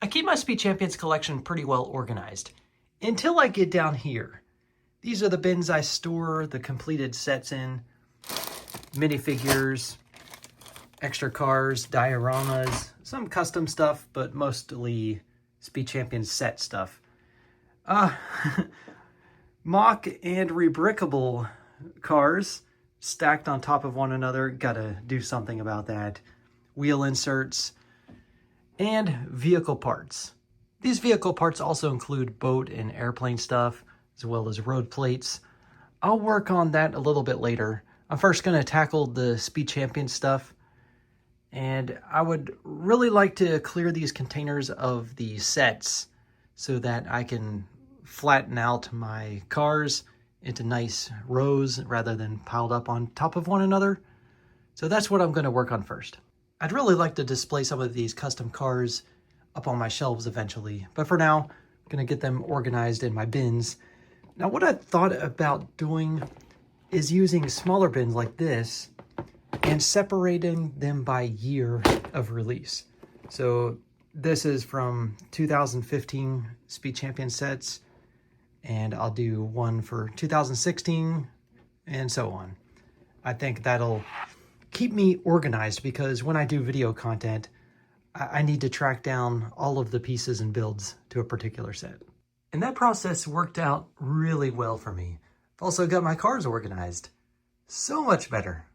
I keep my Speed Champions collection pretty well organized, until I get down here. These are the bins I store the completed sets in, minifigures, extra cars, dioramas, some custom stuff, but mostly Speed Champions set stuff. Mock and rebrickable cars stacked on top of one another. Gotta do something about that. Wheel inserts and vehicle parts. These vehicle parts also include boat and airplane stuff, as well as road plates. I'll work on that a little bit later. I'm first going to tackle the Speed Champion stuff, and I would really like to clear these containers of the sets so that I can flatten out my cars into nice rows rather than piled up on top of one another. So that's what I'm going to work on first. I'd really like to display some of these custom cars up on my shelves eventually, but for now, I'm going to get them organized in my bins. Now, what I thought about doing is using smaller bins like this and separating them by year of release. So this is from 2015 Speed Champion sets, and I'll do one for 2016 and so on. I think that'll keep me organized because when I do video content, I need to track down all of the pieces and builds to a particular set. And that process worked out really well for me. I've also got my cars organized. So much better.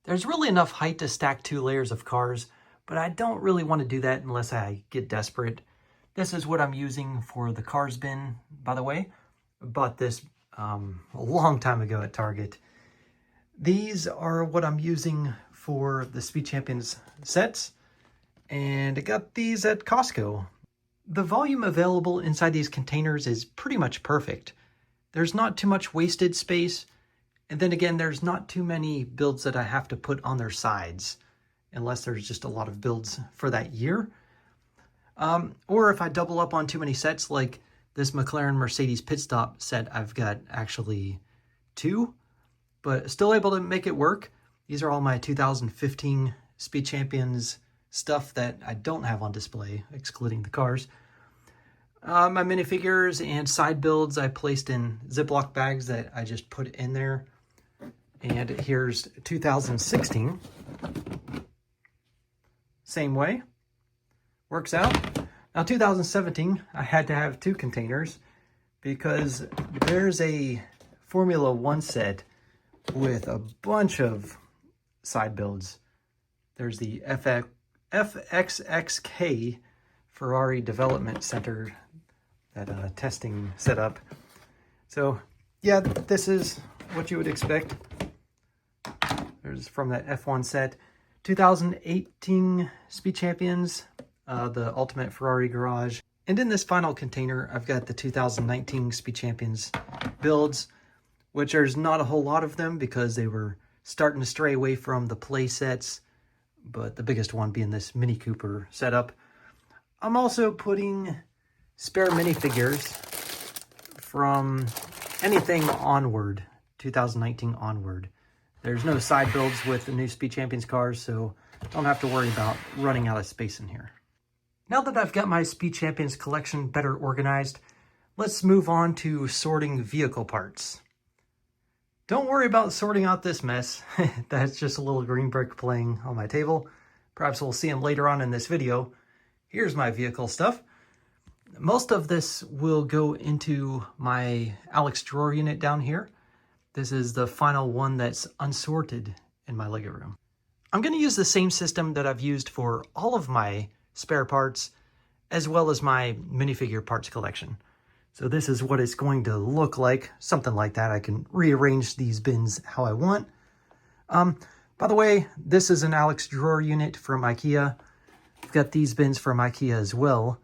There's really enough height to stack 2 layers of cars, but I don't really want to do that unless I get desperate. This is what I'm using for the cars bin, by the way. I bought this a long time ago at Target. These are what I'm using for the Speed Champions sets, and I got these at Costco. The volume available inside these containers is pretty much perfect. There's not too much wasted space, and then again, there's not too many builds that I have to put on their sides, unless there's just a lot of builds for that year. Or if I double up on too many sets, like this McLaren Mercedes pit stop set, I've got actually 2. But still able to make it work. These are all my 2015 Speed Champions stuff that I don't have on display, excluding the cars. My minifigures and side builds I placed in Ziploc bags that I just put in there. And here's 2016. Same way. Works out. Now 2017, I had to have 2 containers because there's a Formula 1 set with a bunch of side builds. There's the FXXK Ferrari Development Center, that testing setup. So yeah, this is what you would expect. There's from that F1 set. 2018 Speed Champions, the Ultimate Ferrari Garage. And in this final container, I've got the 2019 Speed Champions builds, which there's not a whole lot of them because they were starting to stray away from the play sets, but the biggest one being this Mini Cooper setup. I'm also putting spare minifigures from anything onward, 2019 onward. There's no side builds with the new Speed Champions cars, so don't have to worry about running out of space in here. Now that I've got my Speed Champions collection better organized, let's move on to sorting vehicle parts. Don't worry about sorting out this mess. That's just a little green brick playing on my table. Perhaps we'll see him later on in this video. Here's my vehicle stuff. Most of this will go into my Alex drawer unit down here. This is the final one that's unsorted in my Lego room. I'm going to use the same system that I've used for all of my spare parts, as well as my minifigure parts collection. So this is what it's going to look like, something like that. I can rearrange these bins how I want. By the way, this is an Alex drawer unit from IKEA. I've got these bins from IKEA as well.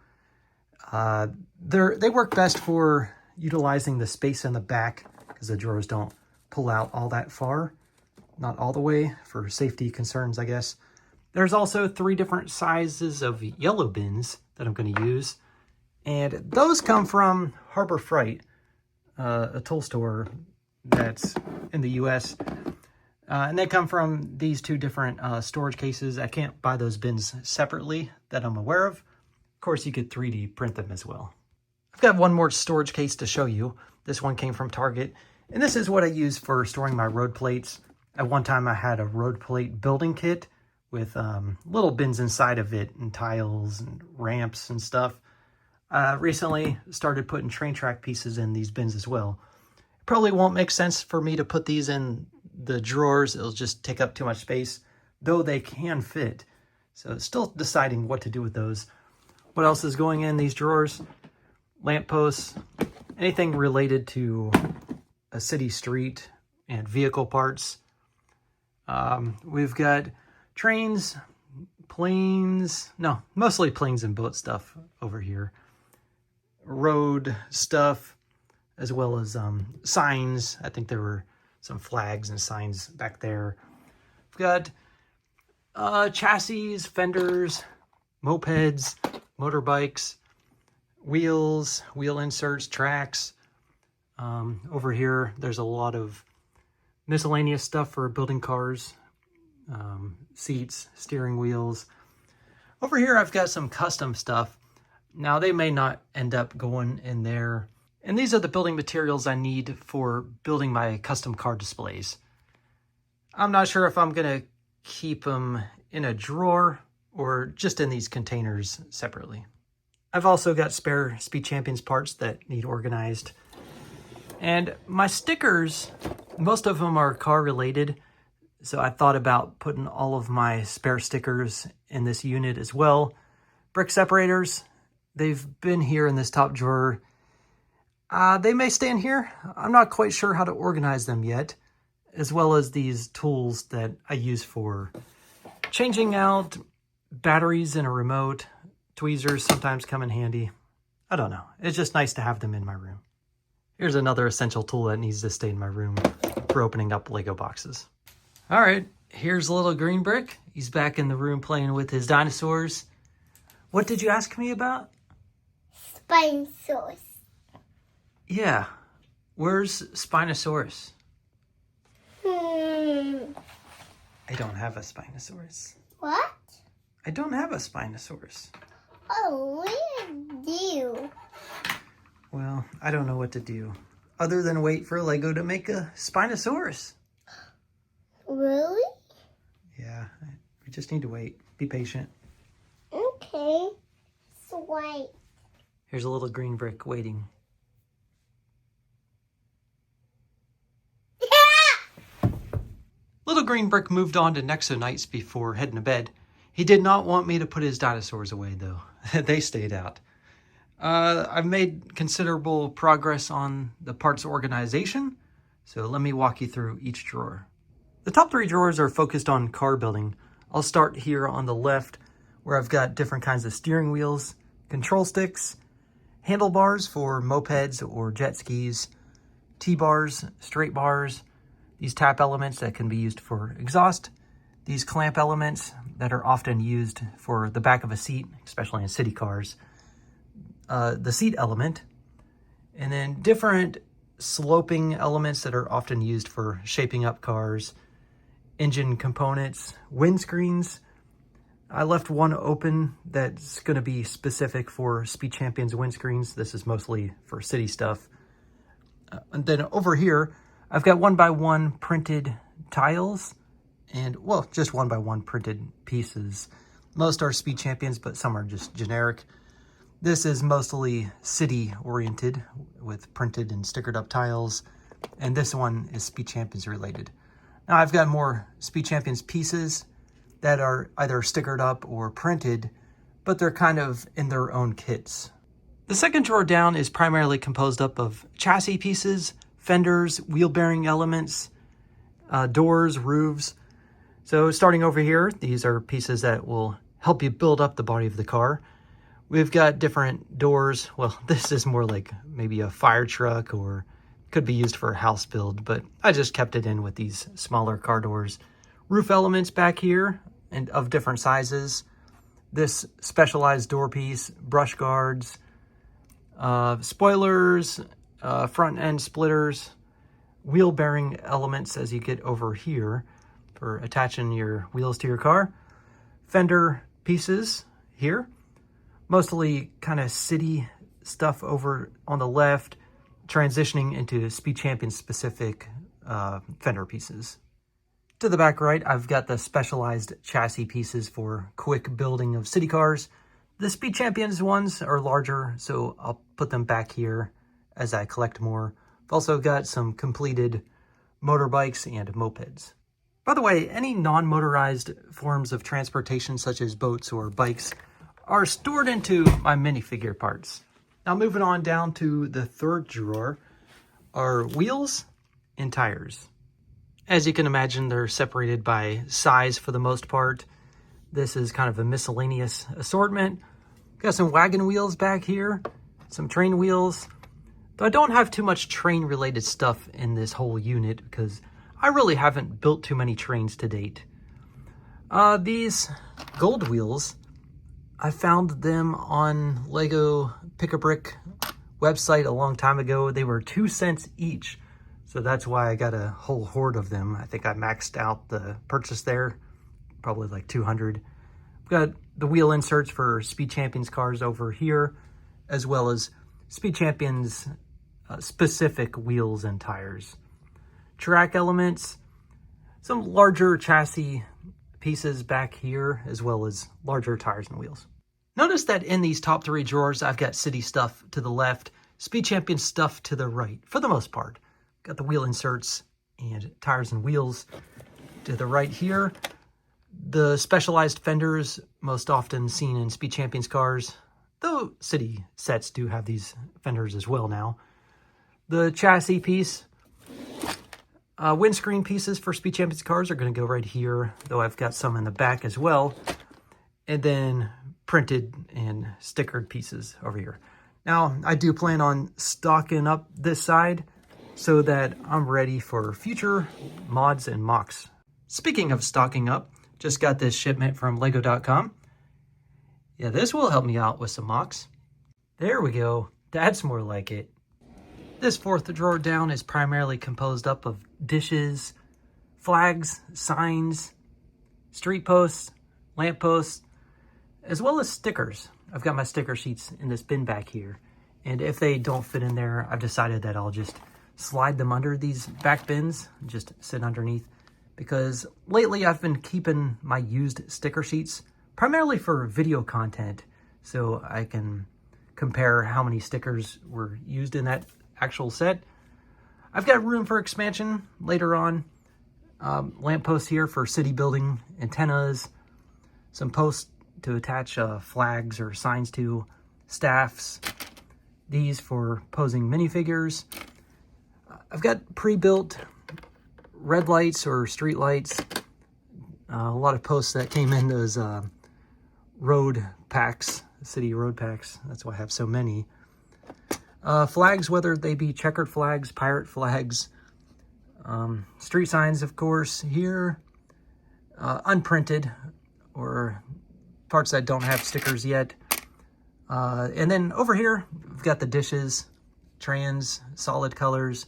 They work best for utilizing the space in the back because the drawers don't pull out all that far. Not all the way, for safety concerns, I guess. There's also 3 different sizes of yellow bins that I'm going to use. And those come from Harbor Freight, a tool store that's in the US. And they come from these 2 different storage cases. I can't buy those bins separately that I'm aware of. Of course, you could 3D print them as well. I've got one more storage case to show you. This one came from Target, and this is what I use for storing my road plates. At one time, I had a road plate building kit with little bins inside of it and tiles and ramps and stuff. Recently started putting train track pieces in these bins as well. It probably won't make sense for me to put these in the drawers. It'll just take up too much space, though they can fit. So still deciding what to do with those. What else is going in these drawers? Lampposts, anything related to a city street and vehicle parts. We've got trains, planes, no, mostly planes and boat stuff over here. Road stuff, as well as signs. I think there were some flags and signs back there. We've got chassis, fenders, mopeds, motorbikes, wheels, wheel inserts, tracks. Over here, there's a lot of miscellaneous stuff for building cars, seats, steering wheels. Over here, I've got some custom stuff. Now, they may not end up going in there. And these are the building materials I need for building my custom car displays. I'm not sure if I'm going to keep them in a drawer or just in these containers separately. I've also got spare Speed Champions parts that need organized. And my stickers, most of them are car related. So I thought about putting all of my spare stickers in this unit as well. Brick separators, they've been here in this top drawer. They may stay in here. I'm not quite sure how to organize them yet, as well as these tools that I use for changing out batteries in a remote. Tweezers sometimes come in handy. I don't know. It's just nice to have them in my room. Here's another essential tool that needs to stay in my room for opening up Lego boxes. All right, here's little Green Brick. He's back in the room playing with his dinosaurs. What did you ask me about? Spinosaurus. Yeah, where's Spinosaurus? I don't have a Spinosaurus. What? I don't have a Spinosaurus. Oh, what do you do? Well, I don't know what to do other than wait for Lego to make a Spinosaurus. Really? Yeah, we just need to wait. Be patient. Okay. So wait. Here's a little Green Brick waiting. Little Green Brick moved on to Nexonites before heading to bed. He did not want me to put his dinosaurs away, though. They stayed out. I've made considerable progress on the parts organization, so let me walk you through each drawer. The top three drawers are focused on car building. I'll start here on the left, where I've got different kinds of steering wheels, control sticks, handlebars for mopeds or jet skis, T-bars, straight bars, these tap elements that can be used for exhaust, these clamp elements that are often used for the back of a seat, especially in city cars, the seat element, and then different sloping elements that are often used for shaping up cars, engine components, windscreens. I left one open that's going to be specific for Speed Champions windscreens. This is mostly for city stuff. And then over here, I've got 1x1 printed tiles and, well, just 1x1 printed pieces. Most are Speed Champions, but some are just generic. This is mostly city oriented with printed and stickered up tiles. And this one is Speed Champions related. Now I've got more Speed Champions pieces that are either stickered up or printed, but they're kind of in their own kits. The second drawer down is primarily composed up of chassis pieces, fenders, wheel bearing elements, doors, roofs. So starting over here, these are pieces that will help you build up the body of the car. We've got different doors. Well, this is more like maybe a fire truck or could be used for a house build, but I just kept it in with these smaller car doors. Roof elements back here and of different sizes. This specialized door piece, brush guards, spoilers, front end splitters, wheel bearing elements as you get over here for attaching your wheels to your car, fender pieces here, Mostly kind of city stuff over on the left, transitioning into Speed Champion specific fender pieces. To the back right, I've got the specialized chassis pieces for quick building of city cars. The Speed Champions ones are larger, so I'll put them back here as I collect more. I've also got some completed motorbikes and mopeds. By the way, any non-motorized forms of transportation such as boats or bikes are stored into my minifigure parts. Now moving on down to the third drawer are wheels and tires. As you can imagine, they're separated by size for the most part. This is kind of a miscellaneous assortment. Got some wagon wheels back here, some train wheels. Though I don't have too much train-related stuff in this whole unit because I really haven't built too many trains to date. These gold wheels, I found them on Lego Pick-a-Brick website a long time ago. They were 2 cents each, so that's why I got a whole horde of them. I think I maxed out the purchase there, probably like 200. I've got the wheel inserts for Speed Champions cars over here, as well as Speed Champions specific wheels and tires. Track elements, some larger chassis pieces back here, as well as larger tires and wheels. Notice that in these top 3 drawers, I've got city stuff to the left, Speed Champion stuff to the right, for the most part. Got the wheel inserts and tires and wheels to the right here. The specialized fenders, most often seen in Speed Champions cars, though city sets do have these fenders as well now. The chassis piece, windscreen pieces for Speed Champions cars are going to go right here, though I've got some in the back as well. And then printed and stickered pieces over here. Now, I do plan on stocking up this side so that I'm ready for future mods and mocks. Speaking of stocking up, just got this shipment from Lego.com. Yeah, this will help me out with some mocks. There we go. That's more like it. This fourth drawer down is primarily composed up of dishes, flags, signs, street posts, lamp posts, as well as stickers. I've got my sticker sheets in this bin back here. And if they don't fit in there, I've decided that I'll just slide them under these back bins, just sit underneath. Because lately I've been keeping my used sticker sheets primarily for video content, so I can compare how many stickers were used in that actual set. I've got room for expansion later on. Lampposts here for city building antennas, some posts to attach flags or signs to, staffs, these for posing minifigures. I've got pre-built red lights or street lights, a lot of posts that came in those road packs, city road packs. That's why I have so many. Flags, whether they be checkered flags, pirate flags, street signs, of course, here, unprinted or parts that don't have stickers yet. And then over here, we've got the dishes, trans, solid colors,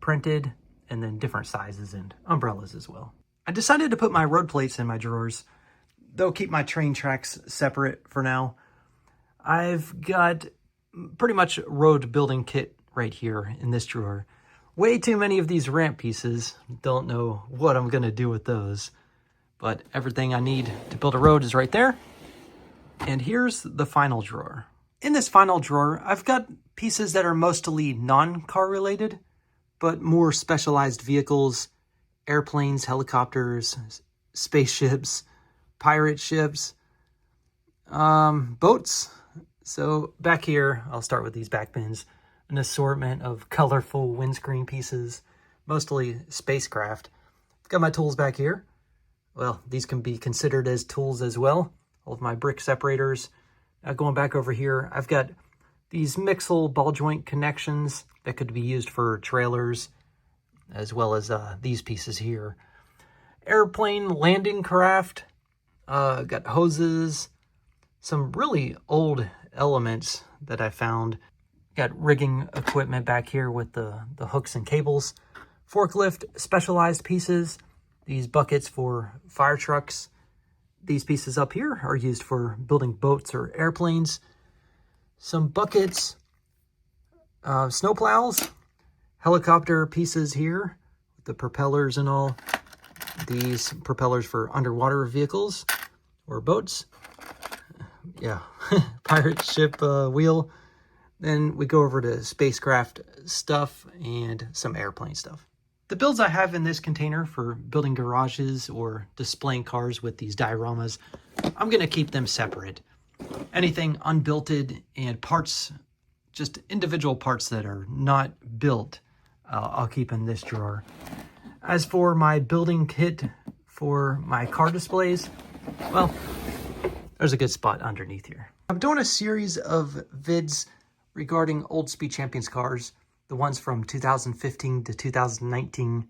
printed, and then different sizes and umbrellas as well. I decided to put my road plates in my drawers, though keep my train tracks separate for now. I've got pretty much road building kit right here in this drawer. Way too many of these ramp pieces. Don't know what I'm gonna do with those, but everything I need to build a road is right there. And here's the final drawer. In this final drawer, I've got pieces that are mostly non-car related, but more specialized vehicles, airplanes, helicopters, spaceships, pirate ships, boats. So back here, I'll start with these back bins, an assortment of colorful windscreen pieces, mostly spacecraft. I've got my tools back here. Well, these can be considered as tools as well. All of my brick separators. Going back over here, I've got these mixel ball joint connections that could be used for trailers, as well as these pieces here. Airplane landing craft, got hoses, some really old elements that I found. Got rigging equipment back here with the hooks and cables. Forklift specialized pieces, these buckets for fire trucks. These pieces up here are used for building boats or airplanes. some buckets, snow plows, helicopter pieces here, with the propellers and all. These propellers for underwater vehicles or boats. Yeah, pirate ship wheel. Then we go over to spacecraft stuff and some airplane stuff. The builds I have in this container for building garages or displaying cars with these dioramas, I'm going to keep them separate. Anything unbuilted and parts, just individual parts that are not built, I'll keep in this drawer. As for my building kit for my car displays, well, there's a good spot underneath here. I'm doing a series of vids regarding old Speed Champions cars, the ones from 2015 to 2019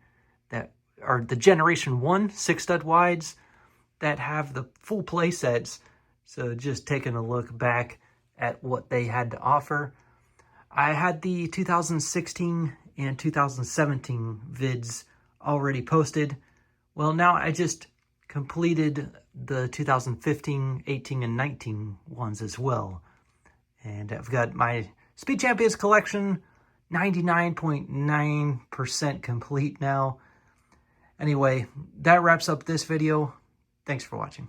that are the Generation 1 6-stud wides that have the full play sets. So just taking a look back at what they had to offer. I had the 2016 and 2017 vids already posted. Well, now I just completed the 2015, 18, and 19 ones as well. And I've got my Speed Champions collection 99.9% complete now. Anyway, that wraps up this video. Thanks for watching.